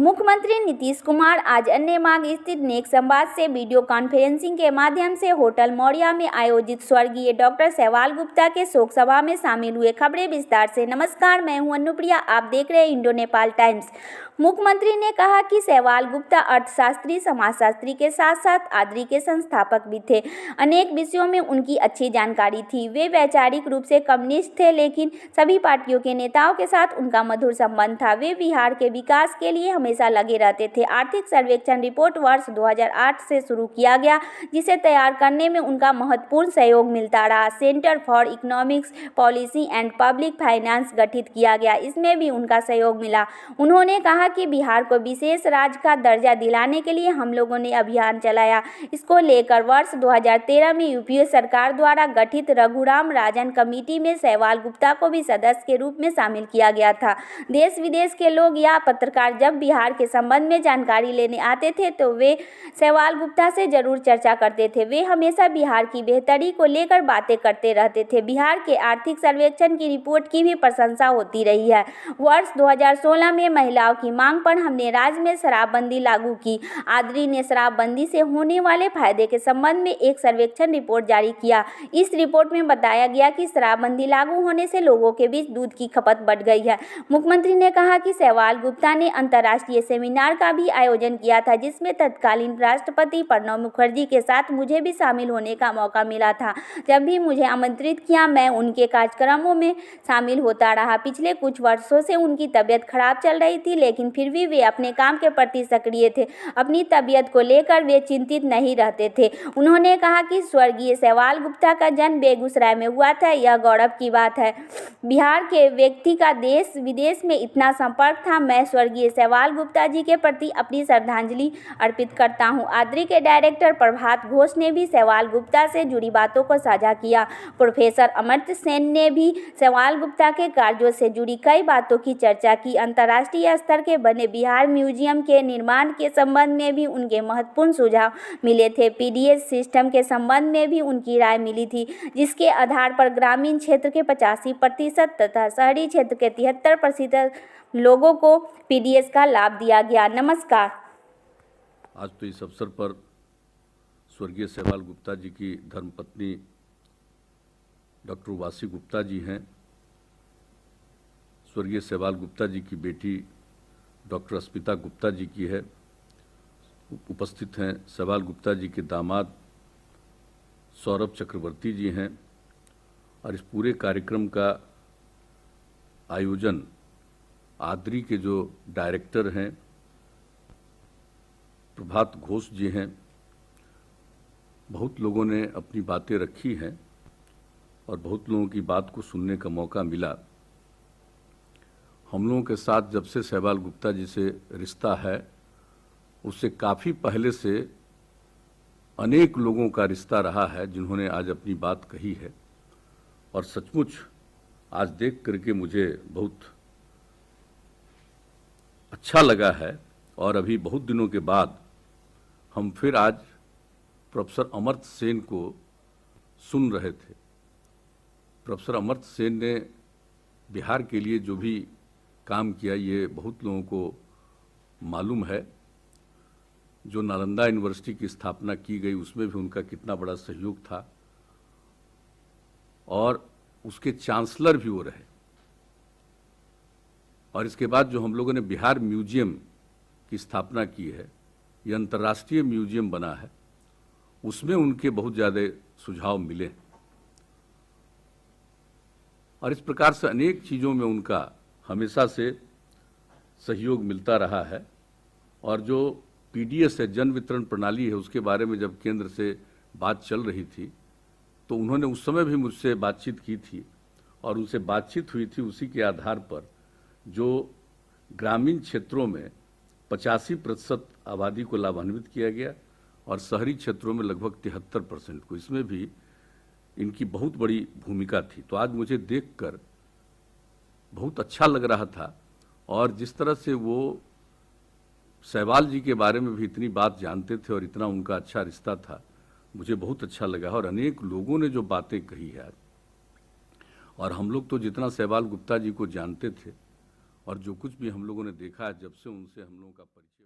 मुख्यमंत्री नीतीश कुमार आज अन्यमाग स्थित नेक संवाद से वीडियो कॉन्फ्रेंसिंग के माध्यम से होटल मौर्या में आयोजित स्वर्गीय डॉक्टर सहवाल गुप्ता के शोक सभा में शामिल हुए। खबरें विस्तार से। नमस्कार, मैं हूं अनुप्रिया, आप देख रहे हैं इंडो नेपाल टाइम्स। मुख्यमंत्री ने कहा कि सहवाल गुप्ता अर्थशास्त्री, समाजशास्त्री के साथ साथ आद्री के संस्थापक भी थे। अनेक विषयों में उनकी अच्छी जानकारी थी। वे वैचारिक रूप से कम्युनिस्ट थे, लेकिन सभी पार्टियों के नेताओं के साथ उनका मधुर संबंध था। वे बिहार के विकास के लिए हमेशा लगे रहते थे। आर्थिक सर्वेक्षण रिपोर्ट वर्ष 2008 से शुरू किया गया, जिसे तैयार करने में उनका महत्वपूर्ण सहयोग मिलता रहा। Centre for economics policy and public finance गठित किया गया, इसमें भी उनका सहयोग मिला। उन्होंने कहा कि बिहार को विशेष राज्य का दर्जा दिलाने के लिए हम लोगों ने अभियान चलाया। इसको लेकर वर्ष 2013 में यूपीए सरकार द्वारा गठित रघुराम राजन कमेटी में सहवाल गुप्ता को भी सदस्य के रूप में शामिल किया गया था। देश विदेश के लोग या पत्रकार जब बिहार के संबंध में जानकारी लेने आते थे तो वे सहवाल गुप्ता से जरूर चर्चा करते थे। वे हमेशा बिहार की बेहतरी को लेकर बातें करते रहते थे। बिहार के आर्थिक सर्वेक्षण की रिपोर्ट की भी प्रशंसा होती रही है। वर्ष 2016 में महिलाओं की मांग पर हमने राज्य में शराबबंदी लागू की। आद्री ने शराबबंदी से होने वाले फायदे के संबंध में एक सर्वेक्षण रिपोर्ट जारी किया। इस रिपोर्ट में बताया गया कि शराबबंदी लागू होने से लोगों के बीच दूध की खपत बढ़ गई है। मुख्यमंत्री ने कहा कि सहवाल गुप्ता ने अंतर्राष्ट्रीय सेमिनार का भी आयोजन किया था, जिसमें तत्कालीन राष्ट्रपति प्रणब मुखर्जी के साथ मुझे भी शामिल होने का मौका मिला था। जब भी मुझे आमंत्रित किया, मैं उनके कार्यक्रमों में शामिल होता रहा। पिछले कुछ वर्षों से उनकी तबीयत खराब चल रही थी, लेकिन फिर भी वे अपने काम के प्रति सक्रिय थे। अपनी तबीयत को लेकर वे चिंतित नहीं रहते थे। उन्होंने कहा कि स्वर्गीय सहवाल गुप्ता का जन्म बेगूसराय में हुआ था, यह गौरव की बात है। बिहार के व्यक्ति का देश विदेश में इतना संपर्क था। मैं स्वर्गीय सहवाल गुप्ता जी के प्रति अपनी श्रद्धांजलि अर्पित करता हूं। आद्री के डायरेक्टर प्रभात घोष ने भी सहवाल गुप्ता से जुड़ी बातों को साझा किया। प्रोफेसर अमर्त्य सेन ने भी सहवाल गुप्ता के कार्यों से जुड़ी कई बातों की चर्चा की। अंतर्राष्ट्रीय स्तर के बने बिहार म्यूजियम के निर्माण के संबंध में भी उनके महत्वपूर्ण सुझाव मिले थे। पीडीएस सिस्टम के संबंध में भी उनकी राय मिली थी, जिसके आधार पर ग्रामीण क्षेत्र के 85% तथा शहरी क्षेत्र के 73% लोगों को पीडीएस का लाभ दिया गया। नमस्कार। आज तो इस अवसर पर स्वर्गीय सहवाल गुप्ता जी की धर्मपत्नी डॉक्टर वासी गुप्ता जी हैं। स्वर्गीय सहवाल गुप्ता जी की बेटी डॉक्टर अस्मिता गुप्ता जी की है। उपस्थित हैं सहवाल गुप्ता जी के दामाद सौरभ चक्रवर्ती जी हैं। और इस पूरे कार्यक्रम का आयोजन आद्री के जो डायरेक्टर हैं प्रभात घोष जी हैं। बहुत लोगों ने अपनी बातें रखी हैं और बहुत लोगों की बात को सुनने का मौका मिला। हम लोगों के साथ जब से सहवाल गुप्ता जी से रिश्ता है, उससे काफ़ी पहले से अनेक लोगों का रिश्ता रहा है जिन्होंने आज अपनी बात कही है। और सचमुच आज देख करके मुझे बहुत अच्छा लगा है। और अभी बहुत दिनों के बाद हम फिर आज प्रोफेसर अमर्त्य सेन को सुन रहे थे। प्रोफेसर अमर्त्य सेन ने बिहार के लिए जो भी काम किया, ये बहुत लोगों को मालूम है। जो नालंदा यूनिवर्सिटी की स्थापना की गई, उसमें भी उनका कितना बड़ा सहयोग था। और उसके चांसलर भी वो रहे। और इसके बाद जो हम लोगों ने बिहार म्यूजियम की स्थापना की है, ये अंतर्राष्ट्रीय म्यूजियम बना है, उसमें उनके बहुत ज़्यादा सुझाव मिले। और इस प्रकार से अनेक चीज़ों में उनका हमेशा से सहयोग मिलता रहा है। और जो पीडीएस है, जन वितरण प्रणाली है, उसके बारे में जब केंद्र से बात चल रही थी तो उन्होंने उस समय भी मुझसे बातचीत की थी। और उनसे बातचीत हुई थी उसी के आधार पर जो ग्रामीण क्षेत्रों में 85% आबादी को लाभान्वित किया गया और शहरी क्षेत्रों में लगभग 73% को। इसमें भी इनकी बहुत बड़ी भूमिका थी। तो आज मुझे देखकर बहुत अच्छा लग रहा था। और जिस तरह से वो सहवाल जी के बारे में भी इतनी बात जानते थे और इतना उनका अच्छा रिश्ता था, मुझे बहुत अच्छा लगा। और अनेक लोगों ने जो बातें कही है, और हम लोग तो जितना सहवाल गुप्ता जी को जानते थे और जो कुछ भी हम लोगों ने देखा है जब से उनसे हम लोगों का परिचय